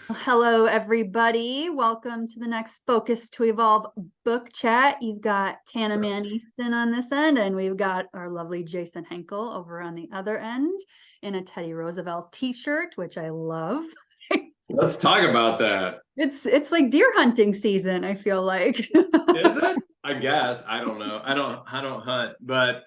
Hello, everybody. Welcome to the next Focus to Evolve book chat. You've got Tana Man Easton on this end, and we've got our lovely Jason Henkel over on the other end in a Teddy Roosevelt t-shirt, which I love. Let's talk about that. It's like deer hunting season, I feel like. Is it? I guess. I don't know. I don't hunt, but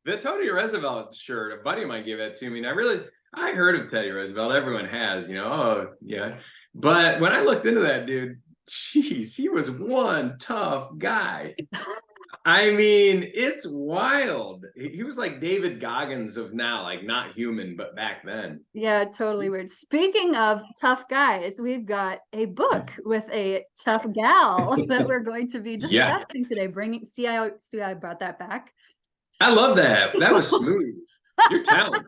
the Teddy Roosevelt shirt, a buddy of mine gave that to me, and I heard of Teddy Roosevelt. Everyone has, oh yeah. But when I looked into that dude, geez, he was one tough guy. I mean, it's wild. He was like David Goggins of now, like not human, but back then. Yeah, totally weird. Speaking of tough guys, we've got a book with a tough gal that we're going to be Yeah, discussing today. See how I brought that back. I love that. That was smooth. You're talented.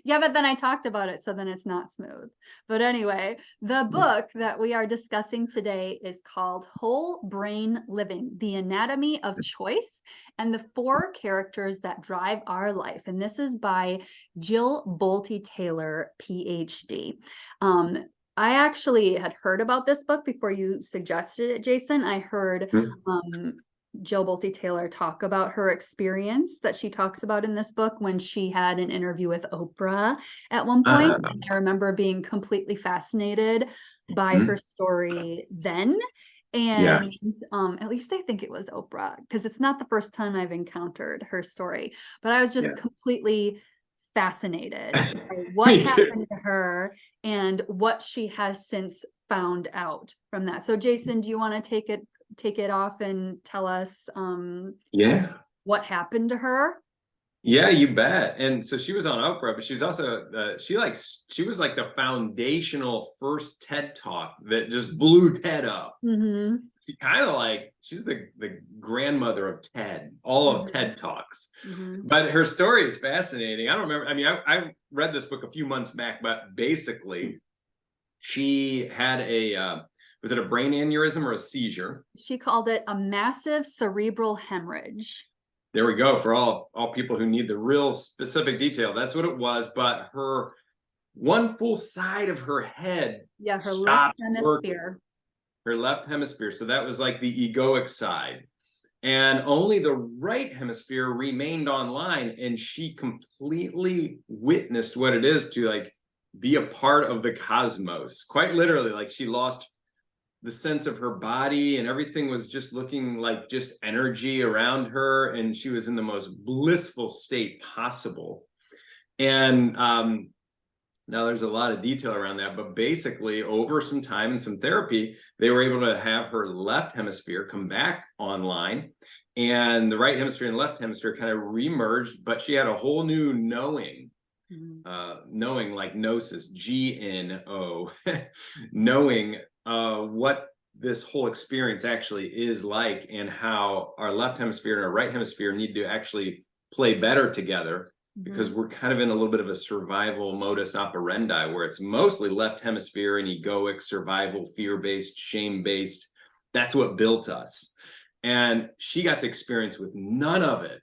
Yeah, but then I talked about it, so then it's not smooth. But anyway, the book that we are discussing today is called Whole Brain Living: The Anatomy of Choice and the Four Characters That Drive Our Life. And this is by Jill Bolte Taylor, Ph.D. I actually had heard about this book before you suggested it, Jason. I heard Jill Bolte Taylor talk about her experience that she talks about in this book when she had an interview with Oprah at one point. And I remember being completely fascinated by her story then. And at least I think it was Oprah, because it's not the first time I've encountered her story, but I was just completely fascinated by what happened to her and what she has since found out from that. So Jason, do you want to take it off and tell us what happened to her? Yeah, you bet. And so she was on Oprah, but she was also she was like the foundational first TED Talk that just blew TED up. She kind of she's the grandmother of TED, all of TED Talks. But her story is fascinating. I don't remember. I mean, I read this book a few months back, but basically she had was it a brain aneurysm or a seizure? She called it a massive cerebral hemorrhage. There we go. For all people who need the real specific detail, that's what it was. But her one full side of her head, her left hemisphere. Her left hemisphere. So that was like the egoic side. And only the right hemisphere remained online. And she completely witnessed what it is to be a part of the cosmos. Quite literally, she lost the sense of her body, and everything was just looking like just energy around her, and she was in the most blissful state possible. And now there's a lot of detail around that, but basically over some time and some therapy, they were able to have her left hemisphere come back online, and the right hemisphere and left hemisphere kind of remerged, but she had a whole new knowing. Knowing, like gnosis, G-N-O, knowing what this whole experience actually is like, and how our left hemisphere and our right hemisphere need to actually play better together, because we're kind of in a little bit of a survival modus operandi where it's mostly left hemisphere and egoic, survival, fear-based, shame-based. That's what built us. And she got to experience with none of it.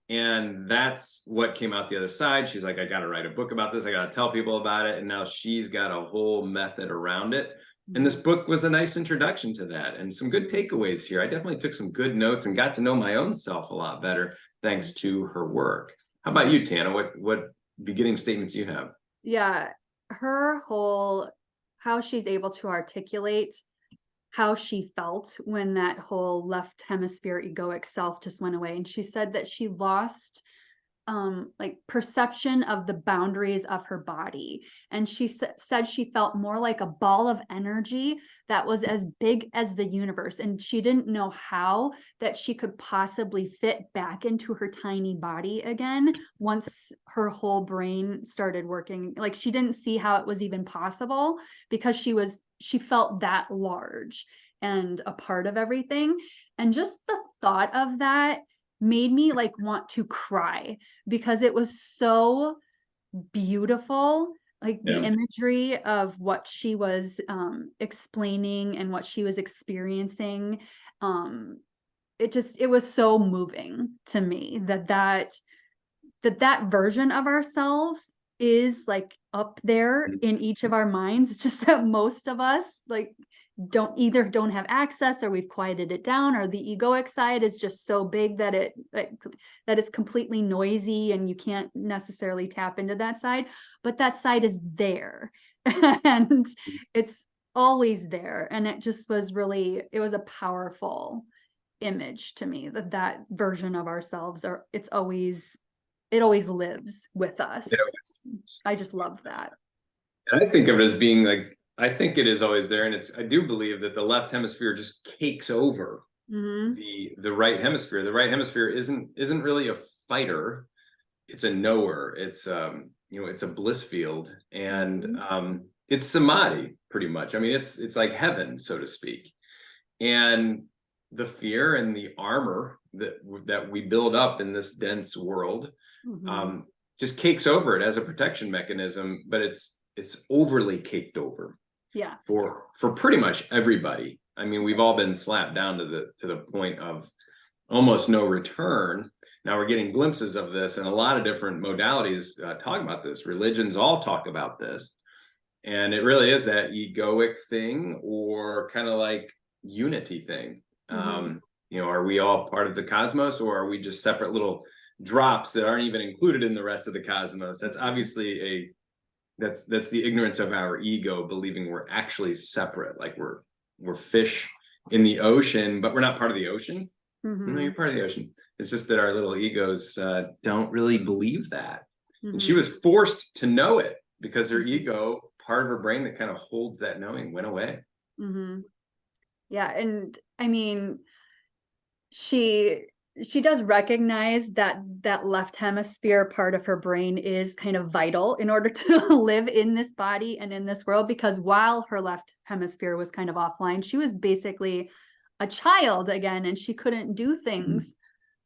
And that's what came out the other side. She's like, I got to write a book about this. I got to tell people about it. And now she's got a whole method around it. And this book was a nice introduction to that, and some good takeaways here. I definitely took some good notes and got to know my own self a lot better thanks to her work. How about you, Tana? What beginning statements you have? Yeah, her whole, how she's able to articulate how she felt when that whole left hemisphere egoic self just went away. And she said that she lost perception of the boundaries of her body. And she said she felt more like a ball of energy that was as big as the universe. And she didn't know how that she could possibly fit back into her tiny body again once her whole brain started working. Like, she didn't see how it was even possible, because she felt that large and a part of everything. And just the thought of that made me want to cry, because it was so beautiful. The imagery of what she was explaining and what she was experiencing, it was so moving to me that version of ourselves is like up there in each of our minds. It's just that most of us like don't have access, or we've quieted it down, or the egoic side is just so big that that it's completely noisy and you can't necessarily tap into that side. But that side is there and it's always there. And it just was really, it was a powerful image to me, that version of ourselves it always lives with us. I just love that. And I think of it as being like, I think it is always there. And I do believe that the left hemisphere just cakes over the right hemisphere. The right hemisphere isn't really a fighter. It's a knower. It's it's a bliss field. And it's samadhi pretty much. I mean, it's like heaven, so to speak. And the fear and the armor that we build up in this dense world just cakes over it as a protection mechanism, but it's overly caked over. Yeah. For pretty much everybody. I mean, we've all been slapped down to the point of almost no return. Now we're getting glimpses of this, and a lot of different modalities talk about this. Religions all talk about this, and it really is that egoic thing, or kind of like unity thing. Are we all part of the cosmos, or are we just separate little drops that aren't even included in the rest of the cosmos? That's obviously that's the ignorance of our ego, believing we're actually separate, like we're fish in the ocean, but we're not part of the ocean. No, you're part of the ocean. It's just that our little egos don't really believe that. And she was forced to know it because her ego, part of her brain that kind of holds that knowing, went away. Yeah. And I mean, she does recognize that left hemisphere part of her brain is kind of vital in order to live in this body and in this world, because while her left hemisphere was kind of offline, she was basically a child again, and she couldn't do things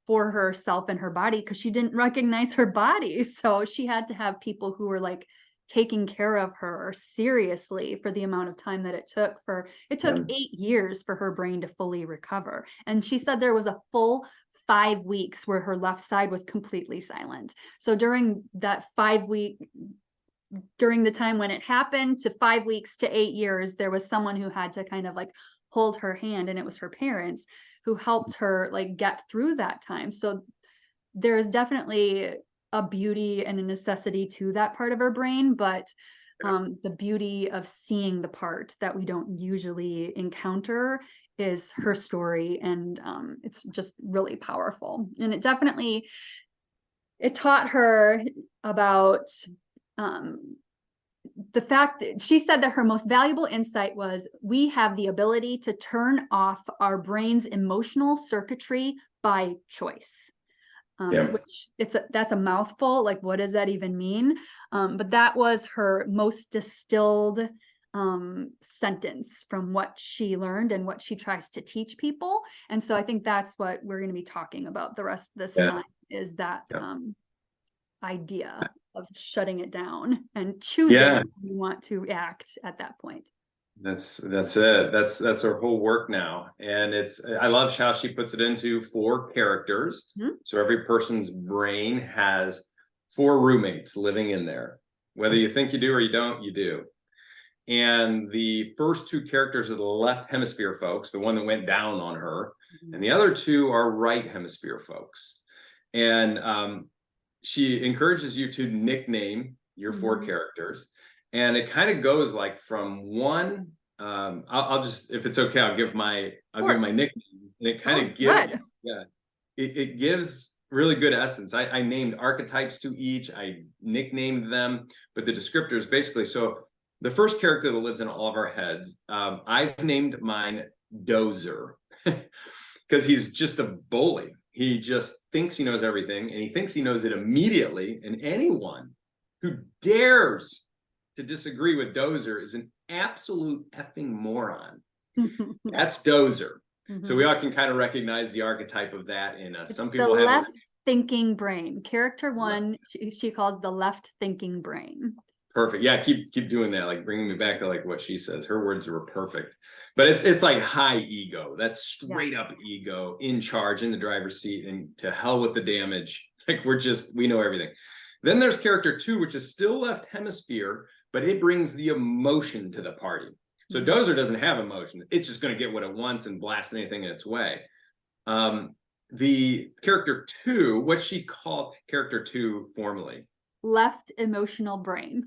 for herself and her body because she didn't recognize her body. So she had to have people who were like taking care of her seriously for the amount of time that it took. It took 8 years for her brain to fully recover. And she said there was a full 5 weeks where her left side was completely silent. So during that 5 week, during the time when it happened to 5 weeks to 8 years, there was someone who had to kind of like hold her hand, and it was her parents who helped her like get through that time. So there's definitely a beauty and a necessity to that part of her brain, but the beauty of seeing the part that we don't usually encounter is her story. And it's just really powerful. And it taught her about the fact, she said that her most valuable insight was, we have the ability to turn off our brain's emotional circuitry by choice. Which that's a mouthful. Like, what does that even mean? But that was her most distilled sentence from what she learned and what she tries to teach people. And so I think that's what we're going to be talking about the rest of this time, is that idea of shutting it down and choosing how you want to act at that point. That's it. That's her whole work now. And I love how she puts it into 4 characters. So every person's brain has 4 roommates living in there. Whether you think you do or you don't, you do. And the first 2 characters are the left hemisphere folks, the one that went down on her, and the other 2 are right hemisphere folks. And she encourages you to nickname your 4 characters. And it kind of goes like from one, I'll just, if it's okay, I'll give my nickname. And it kind of gives, it gives really good essence. I named archetypes to each, I nicknamed them, but the descriptors basically, so the first character that lives in all of our heads, I've named mine Dozer, because he's just a bully. He just thinks he knows everything, and he thinks he knows it immediately. And anyone who dares to disagree with Dozer is an absolute effing moron. That's Dozer. So we all can kind of recognize the archetype of that in us. Some people the have left thinking brain. Character 1, she calls the left thinking brain. Perfect. Yeah, keep doing that. Like bringing me back to like what she says. Her words were perfect. But it's like high ego. That's straight up ego, in charge, in the driver's seat, and to hell with the damage. Like we know everything. Then there's character 2, which is still left hemisphere, but it brings the emotion to the party. So Dozer doesn't have emotion. It's just going to get what it wants and blast anything in its way. The character 2, what she called character 2 formally? Left emotional brain.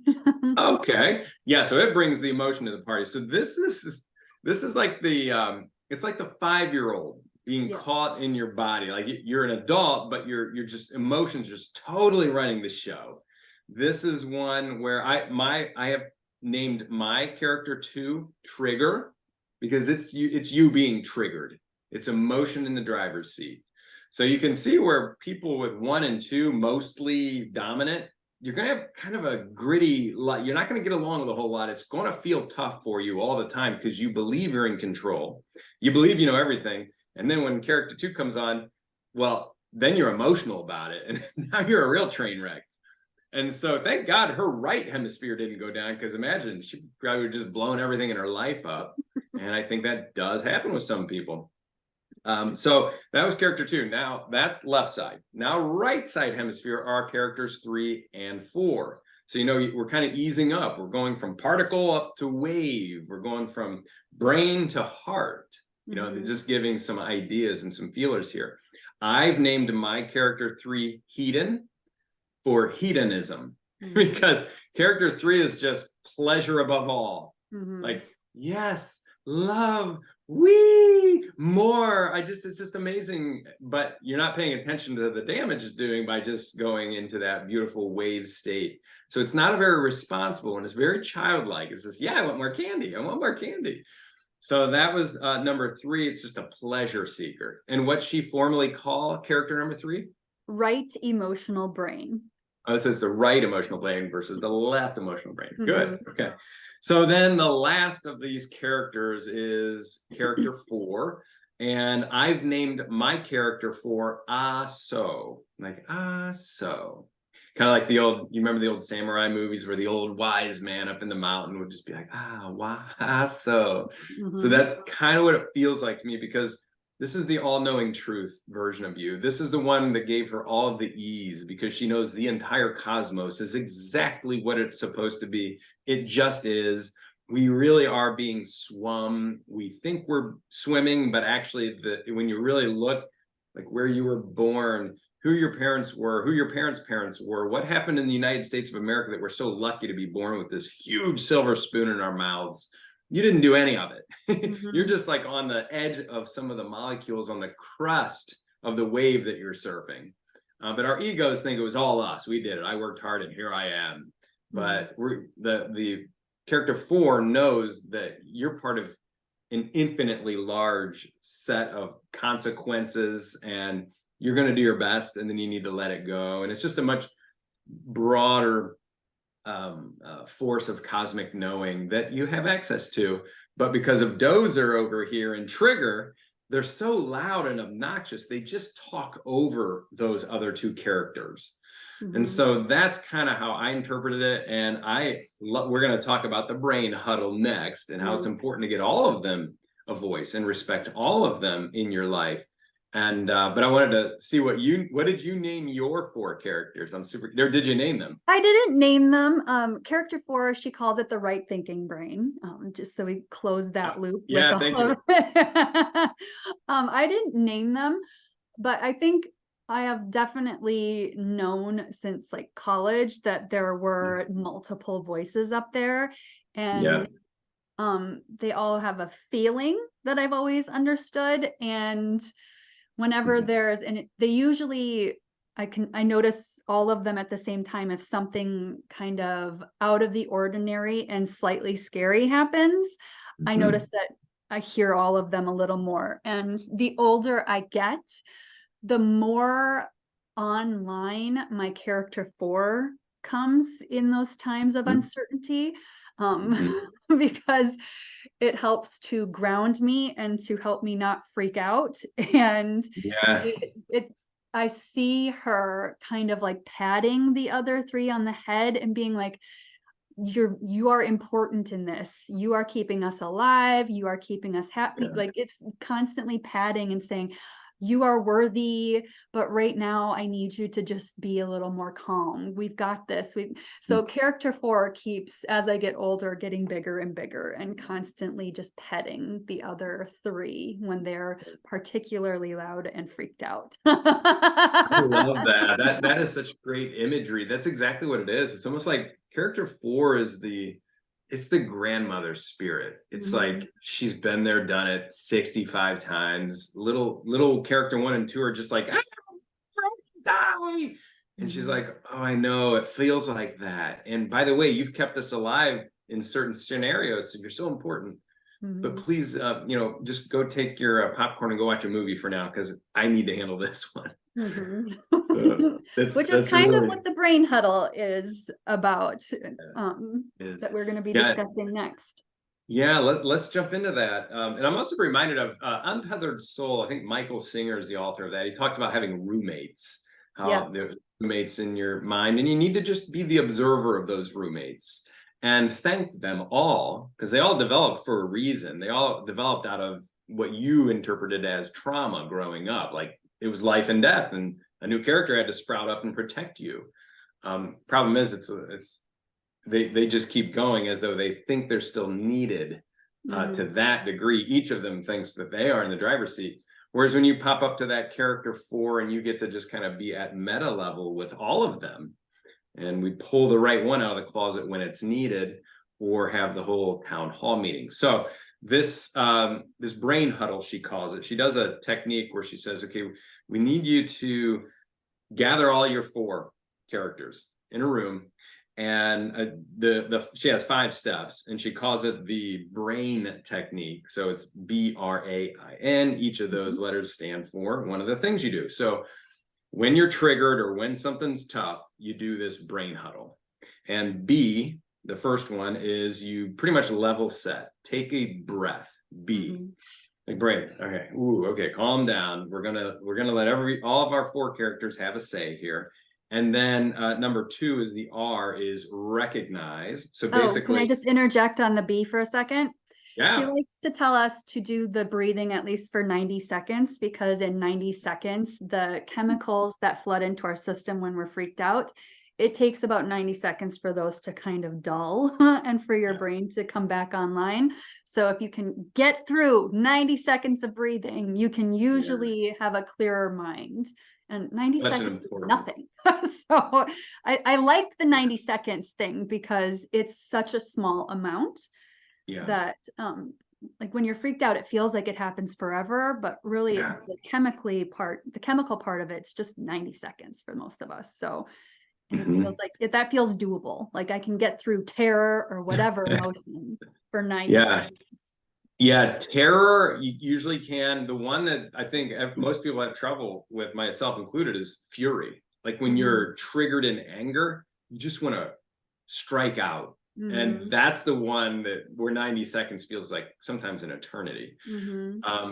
Okay. Yeah, so it brings the emotion to the party. So this is like the it's like the 5-year-old being caught in your body. Like you're an adult, but you're just emotions just totally running the show. This is one where I have named my character 2 Trigger, because it's you being triggered. It's emotion in the driver's seat. So you can see where people with 1 and 2, mostly dominant, you're going to have kind of a gritty lot. You're not going to get along with a whole lot. It's going to feel tough for you all the time because you believe you're in control. You believe you know everything. And then when character 2 comes on, well, then you're emotional about it. And now you're a real train wreck. And so thank God her right hemisphere didn't go down, because imagine she probably would just blown everything in her life up. And I think that does happen with some people. So that was character 2. Now that's left side. Now right side hemisphere are characters 3 and 4. So, you know, we're kind of easing up. We're going from particle up to wave. We're going from brain to heart. You know, just giving some ideas and some feelers here. I've named my character 3 Hedon for hedonism, because character 3 is just pleasure above all. Like, yes, love, more. It's just amazing. But you're not paying attention to the damage it's doing by just going into that beautiful wave state. So it's not a very responsible, and it's very childlike. It's just, yeah, I want more candy. I want more candy. So that was number 3. It's just a pleasure seeker. And what she formally call character number 3? Right emotional brain. Oh, so it's the right emotional brain versus the left emotional brain. Good. Okay. So then the last of these characters is character 4. And I've named my character 4 So. Like, so. Kind of like the old, you remember the old samurai movies where the old wise man up in the mountain would just be like, so. So that's kind of what it feels like to me, because this is the all-knowing truth version of you. This is the one that gave her all of the ease, because she knows the entire cosmos is exactly what it's supposed to be. It just is. We really are being swum. We think we're swimming, but actually when you really look, like where you were born, who your parents were, who your parents' parents were, what happened in the United States of America that we're so lucky to be born with this huge silver spoon in our mouths. You didn't do any of it. You're just like on the edge of some of the molecules on the crust of the wave that you're surfing. But our egos think it was all us. We did it. I worked hard and here I am. But the character 4 knows that you're part of an infinitely large set of consequences, and you're going to do your best, and then you need to let it go. And it's just a much broader force of cosmic knowing that you have access to. But because of Dozer over here and Trigger, they're so loud and obnoxious, they just talk over those other 2 characters. And so that's kind of how I interpreted it. And we're going to talk about the brain huddle next, and how it's important to get all of them a voice and respect all of them in your life. And but I wanted to see what did you name your 4 characters? Or did you name them? I didn't name them. Character 4, she calls it the right thinking brain. Just so we close that loop. Yeah, thank you. I didn't name them, but I think I have definitely known since like college that there were multiple voices up there, and they all have a feeling that I've always understood. And whenever they usually, I notice all of them at the same time. If something kind of out of the ordinary and slightly scary happens, I notice that I hear all of them a little more. And the older I get, the more online my character 4 comes in those times of uncertainty, because it helps to ground me and to help me not freak out. And I see her kind of like patting the other 3 on the head and being like, you are important in this. You are keeping us alive. You are keeping us happy. Like, it's constantly patting and saying, you are worthy, but right now I need you to just be a little more calm. We've got this. So character 4 keeps, as I get older, getting bigger and bigger and constantly just petting the other 3 when they're particularly loud and freaked out. I love that. That is such great imagery. That's exactly what it is. It's almost like character 4 is it's the grandmother spirit. It's like she's been there, done it 65 times. Little character 1 and 2 are just like, die. And she's like, oh, I know, it feels like that. And by the way, you've kept us alive in certain scenarios, so you're so important. But please, just go take your popcorn and go watch a movie for now, because I need to handle this one. So Which is kind of what the brain huddle is about, that we're going to be discussing next. Yeah, let's jump into that. And I'm also reminded of Untethered Soul. I think Michael Singer is the author of that. He talks about having roommates, how there's roommates in your mind, and you need to just be the observer of those roommates and thank them all, because they all developed for a reason. They all developed out of what you interpreted as trauma growing up. Like, it was life and death, and a new character had to sprout up and protect you. Problem is, they just keep going as though they think they're still needed to that degree. Each of them thinks that they are in the driver's seat. Whereas when you pop up to that character 4 and you get to just kind of be at meta level with all of them, and we pull the right one out of the closet when it's needed, or have the whole town hall meeting. So this brain huddle, she calls it. She does a technique where she says, okay, we need you to gather all your 4 characters in a room, and she has 5 steps, and she calls it the brain technique. So it's BRAIN. Each of those letters stand for one of the things you do. So when you're triggered or when something's tough, you do this brain huddle. And B, the first one, is you pretty much level set. Take a breath. B. Like, brain. Okay. Ooh, okay. Calm down. We're gonna let all of our 4 characters have a say here. And then number 2 is the R, is recognize. So basically, can I just interject on the B for a second? Yeah. She likes to tell us to do the breathing at least for 90 seconds, because in 90 seconds, the chemicals that flood into our system when we're freaked out, it takes about 90 seconds for those to kind of dull and for your brain to come back online. So if you can get through 90 seconds of breathing, you can usually have a clearer mind. And 90 seconds is nothing. So I like the 90 seconds thing, because it's such a small amount that like when you're freaked out, it feels like it happens forever, but really the chemical part of it's just 90 seconds for most of us. So, and it feels like that feels doable. Like I can get through terror or whatever emotion for 90 seconds. Yeah, terror, you usually can. The one that I think most people have trouble with, myself included, is fury. Like when you're triggered in anger, you just want to strike out. And that's the one where 90 seconds feels like sometimes an eternity.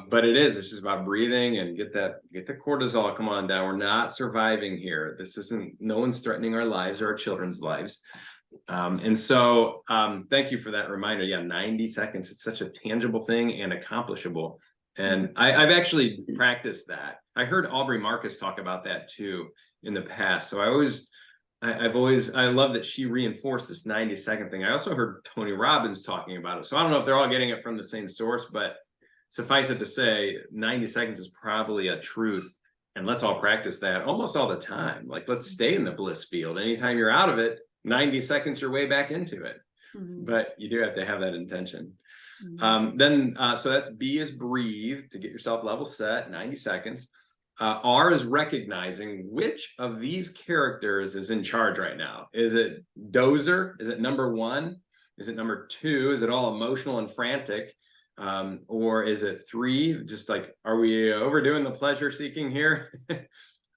But it's just about breathing and get the cortisol, come on down. We're not surviving here. No one's threatening our lives or our children's lives. And so thank you for that reminder. 90 seconds. It's such a tangible thing and accomplishable. And I've actually practiced that. I heard Aubrey Marcus talk about that too in the past. So I love that she reinforced this 90-second thing. I also heard Tony Robbins talking about it. So I don't know if they're all getting it from the same source, but suffice it to say, 90 seconds is probably a truth. And let's all practice that almost all the time. Like, let's stay in the bliss field. Anytime you're out of it, 90 seconds your way back into it. But you do have to have that intention. So that's B, is breathe, to get yourself level set, 90 seconds. R is recognizing which of these characters is in charge right now. Is it Dozer? Is it number 1? Is it number 2? Is it all emotional and frantic? Or is it 3? Just like, are we overdoing the pleasure seeking here?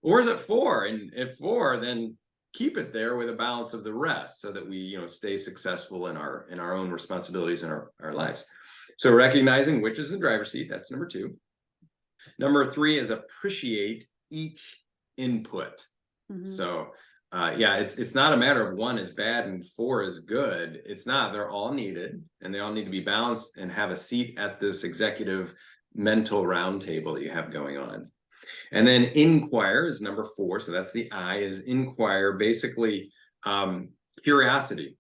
Or is it 4? And if 4, then keep it there with a balance of the rest, so that we stay successful in our own responsibilities in our lives. So recognizing which is the driver's seat, that's number 2. Number 3 is appreciate each input. So it's not a matter of 1 is bad and 4 is good. It's not. They're all needed, and they all need to be balanced and have a seat at this executive mental roundtable that you have going on. And then inquire is number 4. So that's the I, is inquire, basically curiosity.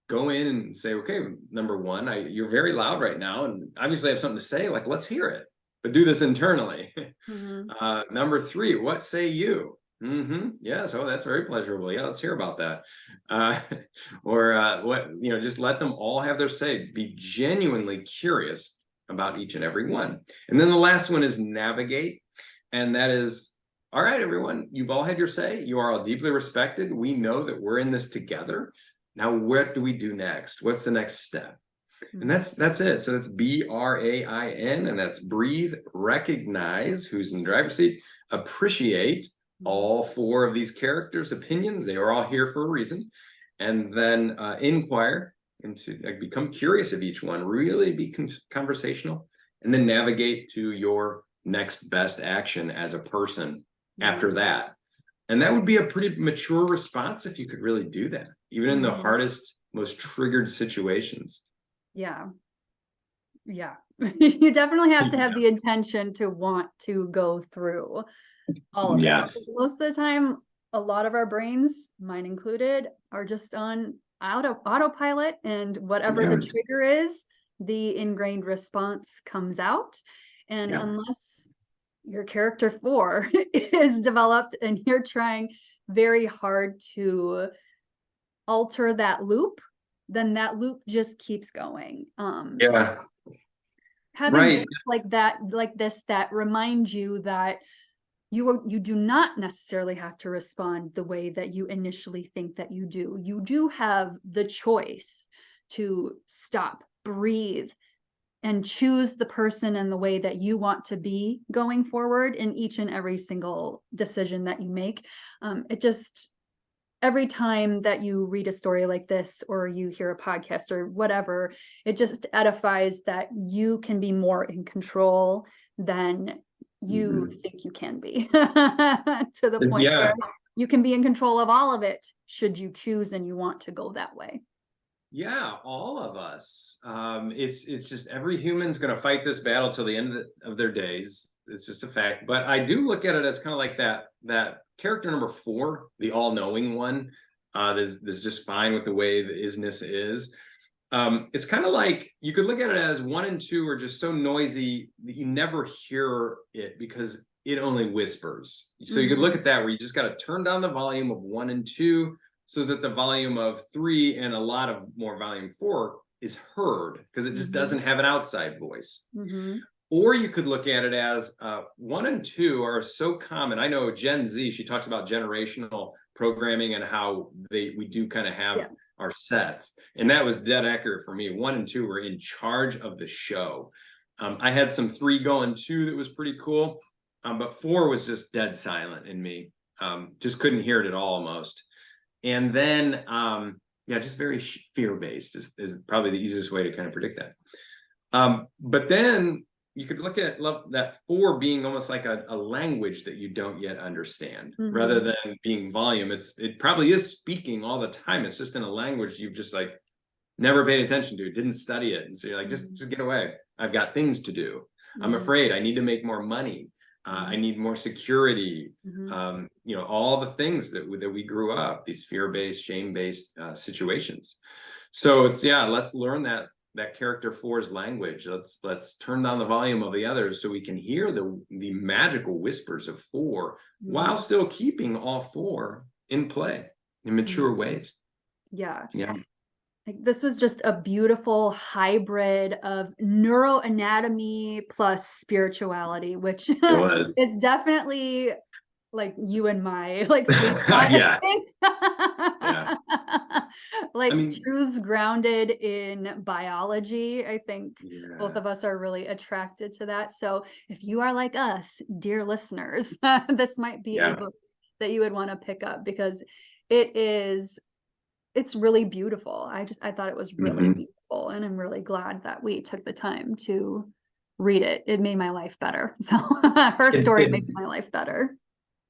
Go in and say, okay, number 1, you're very loud right now, and obviously I have something to say, like, let's hear it, but do this internally. Number 3, what say you? Yes, oh, that's very pleasurable. Yeah, let's hear about that. What, just let them all have their say. Be genuinely curious about each and every one. And then the last one is navigate. And that is, all right, everyone, you've all had your say. You are all deeply respected. We know that we're in this together. Now, what do we do next? What's the next step? And that's it. So that's BRAIN, and that's breathe, recognize, who's in the driver's seat, appreciate all 4 of these characters' opinions. They are all here for a reason. And then inquire, into become curious of each one, really be conversational, and then navigate to your next best action as a person after that. And that would be a pretty mature response if you could really do that, even in the hardest, most triggered situations. Yeah. You definitely have to have the intention to want to go through all of it. Most of the time, a lot of our brains, mine included, are just on autopilot, and whatever the trigger is, the ingrained response comes out. And unless your character 4 is developed and you're trying very hard to alter that loop, then that loop just keeps going. Having like this that remind you that you do not necessarily have to respond the way that you initially think that you do. You do have the choice to stop, breathe, and choose the person and the way that you want to be going forward in each and every single decision that you make. Every time that you read a story like this, or you hear a podcast or whatever, it just edifies that you can be more in control than you think you can be, to the point where you can be in control of all of it, should you choose and you want to go that way. Yeah, all of us. It's just every human's going to fight this battle till the end of their days. It's just a fact. But I do look at it as kind of like that character number 4, the all-knowing one, that's just fine with the way the isness is. It's kind of like, you could look at it as 1 and 2 are just so noisy that you never hear it because it only whispers. So you could look at that, where you just got to turn down the volume of 1 and 2 so that the volume of 3 and a lot of more volume 4 is heard, because it just doesn't have an outside voice. Or you could look at it as 1 and 2 are so common. I know Gen Z, she talks about generational programming and how we do kind of have our sets. And that was dead accurate for me. 1 and 2 were in charge of the show. I had some 3 going 2 that was pretty cool. But 4 was just dead silent in me. Just couldn't hear it at all almost. And then, just very fear-based is probably the easiest way to kind of predict that. But then you could look at that 4 being almost like a language that you don't yet understand, rather than being volume. It probably is speaking all the time. It's just in a language you've just like never paid attention to, didn't study it. And so you're like, just get away. I've got things to do. I'm afraid. I need to make more money. I need more security. All the things that we grew up, these fear-based, shame-based situations. So let's learn that character 4's language. Let's turn down the volume of the others so we can hear the magical whispers of 4 while still keeping all 4 in play in mature ways. Like, this was just a beautiful hybrid of neuroanatomy plus spirituality, which is definitely like you and my sweet spot, I think. Truths grounded in biology. I think both of us are really attracted to that. So if you are like us, dear listeners, this might be a book that you would want to pick up, because it's really beautiful. I thought it was really beautiful, and I'm really glad that we took the time to read it. It made my life better. So her story makes my life better.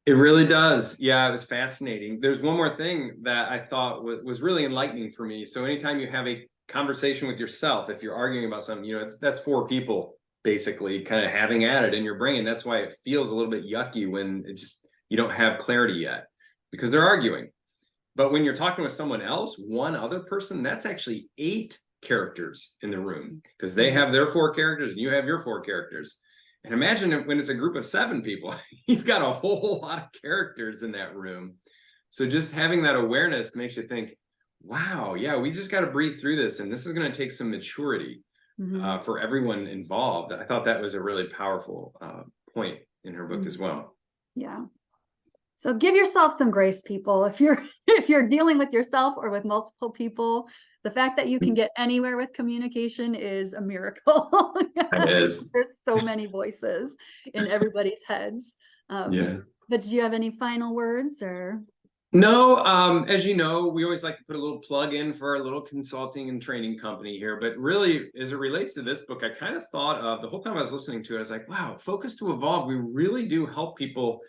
It really does. Yeah, it was fascinating. There's one more thing that I thought was really enlightening for me. So anytime you have a conversation with yourself, if you're arguing about something, that's 4 people basically kind of having at it in your brain. That's why it feels a little bit yucky when you don't have clarity yet, because they're arguing. But when you're talking with someone else, one other person, that's actually 8 characters in the room, because they have their 4 characters and you have your 4 characters. And imagine when it's a group of 7 people, you've got a whole lot of characters in that room. So just having that awareness makes you think, wow, yeah, we just got to breathe through this. And this is going to take some maturity for everyone involved. I thought that was a really powerful point in her book as well. Yeah. So give yourself some grace, people. If you're dealing with yourself or with multiple people, the fact that you can get anywhere with communication is a miracle. It is. There's so many voices in everybody's heads. Yeah. But do you have any final words or? No, as you know, we always like to put a little plug in for our little consulting and training company here. But really, as it relates to this book, I kind of thought of the whole time I was listening to it, I was like, wow, Focus to Evolve. We really do help people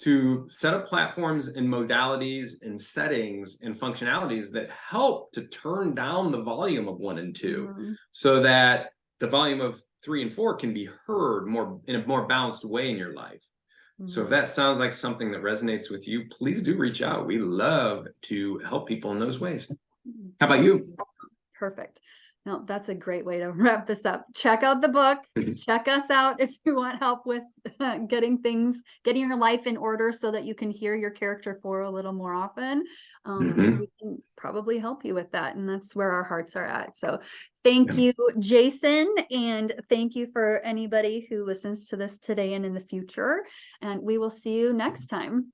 to set up platforms and modalities and settings and functionalities that help to turn down the volume of 1 and 2 so that the volume of 3 and 4 can be heard more in a more balanced way in your life. So if that sounds like something that resonates with you, please do reach out. We love to help people in those ways. How about you? Perfect. No, that's a great way to wrap this up. Check out the book. Check us out if you want help with getting your life in order so that you can hear your character 4 a little more often. We can probably help you with that. And that's where our hearts are at. So thank you, Jason. And thank you for anybody who listens to this today and in the future. And we will see you next time.